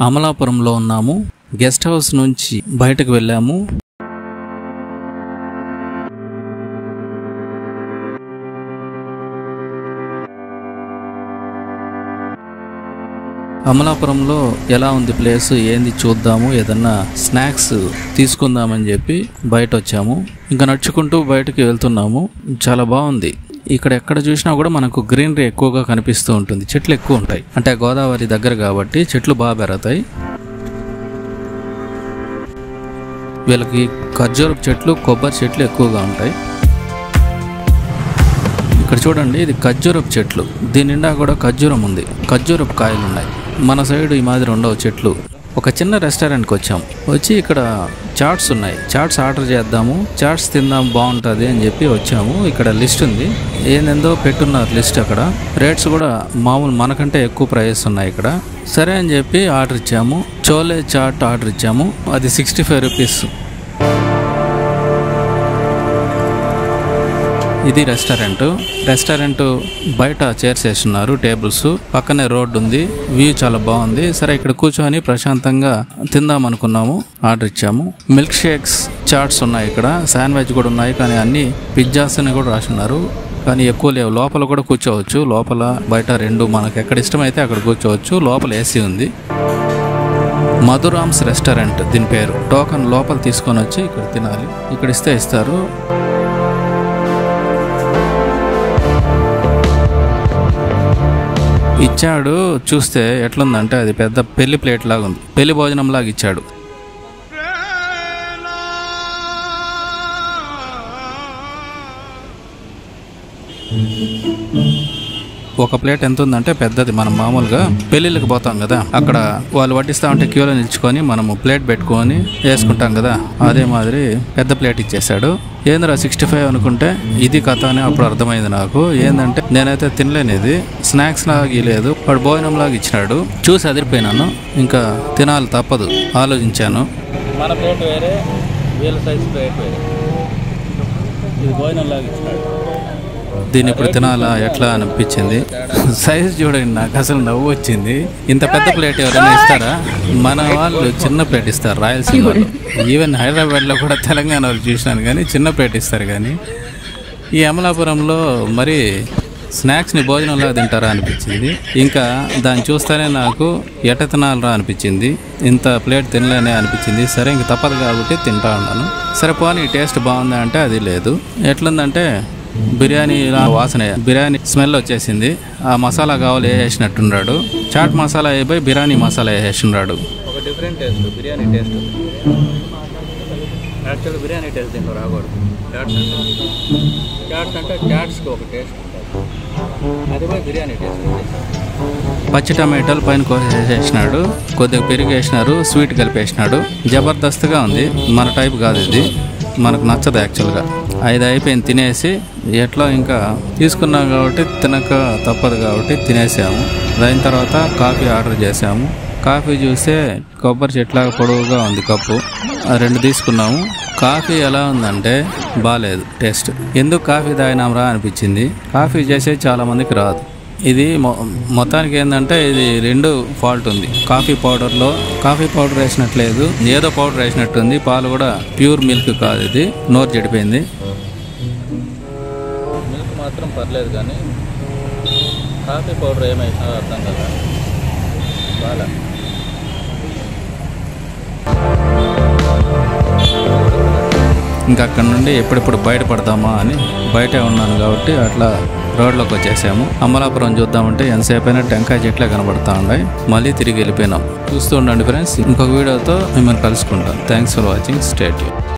అమలాపురంలో ఉన్నాము. Guest house నుంచి బయటకు వెళ్ళాము. అమలాపురంలో ఎలా ఉంది ప్లేస్ ఏంది చూద్దాము, ఏదన్నా స్నాక్స్ తీసుకుందామని చెప్పి బయట వచ్చాము. ఇంకా నడుచుకుంటూ బయటకు వెళ్తున్నాము. చాలా బాగుంది. ఇక్కడ ఎక్కడ చూసినా కూడా మనకు గ్రీనరీ ఎక్కువగా కనిపిస్తూ ఉంటుంది. చెట్లు ఎక్కువ ఉంటాయి, అంటే గోదావరి దగ్గర కాబట్టి చెట్లు బాగా పెరుగుతాయి. వీళ్ళకి ఖర్జూరపు చెట్లు, కొబ్బరి చెట్లు ఎక్కువగా ఉంటాయి. ఇక్కడ చూడండి, ఇది ఖర్జూరపు చెట్లు. దీని నిండా కూడా ఖర్జూరం ఉంది, ఖర్జూరపు కాయలు ఉన్నాయి. మన సైడ్ ఈ మాదిరి ఉండవు చెట్లు. ఒక చిన్న రెస్టారెంట్కి వచ్చి ఇక్కడ చాట్స్ ఉన్నాయి. చాట్స్ ఆర్డర్ చేద్దాము, చాట్స్ తిందాం బాగుంటుంది అని చెప్పి వచ్చాము. ఇక్కడ లిస్ట్ ఉంది, ఏందేందో పెట్టున్నారు లిస్ట్. అక్కడ రేట్స్ కూడా మామూలు మనకంటే ఎక్కువ ప్రైస్ ఉన్నాయి ఇక్కడ. సరే అని చెప్పి ఆర్డర్ ఇచ్చాము. చోలే చాట్ ఆర్డర్ ఇచ్చాము. అది 65 రూపీస్. ఇది రెస్టారెంట్ బయట చైర్స్ వేస్తున్నారు, టేబుల్స్ పక్కనే రోడ్డు ఉంది, వ్యూ చాలా బాగుంది. సరే ఇక్కడ కూర్చొని ప్రశాంతంగా తిందాం అనుకున్నాము, ఆర్డర్ ఇచ్చాము. మిల్క్ షేక్స్, చాట్స్ ఉన్నాయి, ఇక్కడ శాండ్విచ్ కూడా ఉన్నాయి. కానీ అన్ని పిజ్జాస్ అని కూడా రాస్తున్నారు, కానీ ఎక్కువ లేవు. లోపల కూడా కూర్చోవచ్చు, లోపల బయట రెండు మనకు ఎక్కడ ఇష్టమైతే అక్కడ కూర్చోవచ్చు. లోపల ఏసీ ఉంది. మధురామ్స్ రెస్టారెంట్ దీని పేరు. టోకన్ లోపల తీసుకొని వచ్చి ఇక్కడ తినాలి, ఇక్కడ ఇస్తే ఇస్తారు. ఇచ్చాడు, చూస్తే ఎట్లుందంటే అది పెద్ద పెళ్లి ప్లేట్ లాగా ఉంది, పెళ్లి భోజనం లాగా ఇచ్చాడు. ఒక ప్లేట్ ఎంత ఉందంటే పెద్దది. మనం మామూలుగా పెళ్ళిళ్ళకి పోతాం కదా, అక్కడ వాళ్ళు వడ్డిస్తా ఉంటే క్యూలో నిల్చుకొని మనము ప్లేట్ పెట్టుకొని వేసుకుంటాం కదా, అదే మాదిరి పెద్ద ప్లేట్ ఇచ్చేసాడు. ఏందిరా 65 అనుకుంటే ఇది కథ అని అప్పుడు అర్థమైంది నాకు. ఏంటంటే నేనైతే తినలేను, ఇది స్నాక్స్ లాగా లేదు, వాడు భోజనం లాగా ఇచ్చినాడు. చూసి అదిరిపోయినాను, ఇంకా తినాలి తప్పదు. ఆలోచించాను, మన ప్లేట్ వేరే, వీళ్ళ సైజ్ ప్లేట్ వేరే, ఇది భోజనం లాగా ఇచ్చినాడు. దీన్ని ఇప్పుడు తినాలా ఎట్లా అనిపించింది. సైజ్ చూడండి, నాకు అసలు నవ్వు వచ్చింది. ఇంత పెద్ద ప్లేట్ ఎవరైనా ఇస్తారా? మన వాళ్ళు చిన్న ప్లేట్ ఇస్తారు, రాయలసీమలో. ఈవెన్ హైదరాబాద్లో కూడా, తెలంగాణ వాళ్ళు చూసినాను కానీ చిన్న ప్లేట్ ఇస్తారు. కానీ ఈ అమలాపురంలో మరి స్నాక్స్ని భోజనంలాగా తింటారా అనిపించింది. ఇంకా దాన్ని చూస్తేనే నాకు ఎట తినాలరా అనిపించింది. ఇంత ప్లేట్ తినలేనే అనిపించింది. సరే ఇంక తప్పదు కాబట్టి తింటా ఉన్నాను. సరే పోనీ టేస్ట్ బాగుందా అంటే అది లేదు. ఎట్లుందంటే బిర్యానీ వాసన, బిర్యానీ స్మెల్ వచ్చేసింది. ఆ మసాలా కావాలి వేసినట్టున్నాడు. చాట్ మసాలా అయిపోయి బిర్యానీ మసాలా వేసినాడు. ఒక different taste, biryani taste. Actually biryani taste దీంట్లో రాకూడదు. చాట్స్ అంటే చాట్స్కి ఒక టేస్ట్ ఉంటుంది, అది పోయి బిర్యానీ టేస్ట్. పచ్చి టమాటాలు పైన కోసేసినాడు, కొద్దిగా పెరుగు వేసినారు, స్వీట్ కలిపేసినాడు. జబర్దస్త్గా ఉంది, మన టైప్ కాదు ఇది, మనకు నచ్చదు యాక్చువల్గా. 5 అయిపోయింది తినేసి. ఎట్లా ఇంకా తీసుకున్నాం కాబట్టి తినక తప్పదు కాబట్టి తినేసాము. దాని తర్వాత కాఫీ ఆర్డర్ చేసాము. కాఫీ చూస్తే కొబ్బరి చెట్లాగా పొడవుగా ఉంది కప్పు, 2 తీసుకున్నాము. కాఫీ ఎలా ఉందంటే బాగాలేదు టేస్ట్. ఎందుకు కాఫీ తాగినాంరా అనిపించింది. కాఫీ చేసే చాలా మందికి రాదు. ఇది మొత్తానికి ఏంటంటే ఇది 2 ఫాల్ట్ ఉంది. కాఫీ పౌడర్ వేసినట్లేదు, ఏదో పౌడర్ వేసినట్టుంది. పాలు కూడా ప్యూర్ మిల్క్ కాదు, ఇది నోరు చెడిపోయింది. మిల్క్ మాత్రం పర్లేదు, కానీ కాఫీ పౌడర్ ఏమైనా అర్థం కదా. బాగా ఇంకా అక్కడ నుండి ఎప్పుడెప్పుడు బయటపడతామా అని బయటే ఉన్నాను కాబట్టి అట్లా రోడ్లోకి వచ్చేసాము. అమలాపురం చూద్దామంటే ఎంతసేపు అయినా టెంకాయ చెట్లే కనబడతా ఉన్నాయి. మళ్ళీ తిరిగి వెళ్ళిపోయినాం. చూస్తూ ఉండండి ఫ్రెండ్స్, ఇంకొక వీడియోతో మిమ్మల్ని కలుసుకుంటాను. Thanks for watching. Stay tune.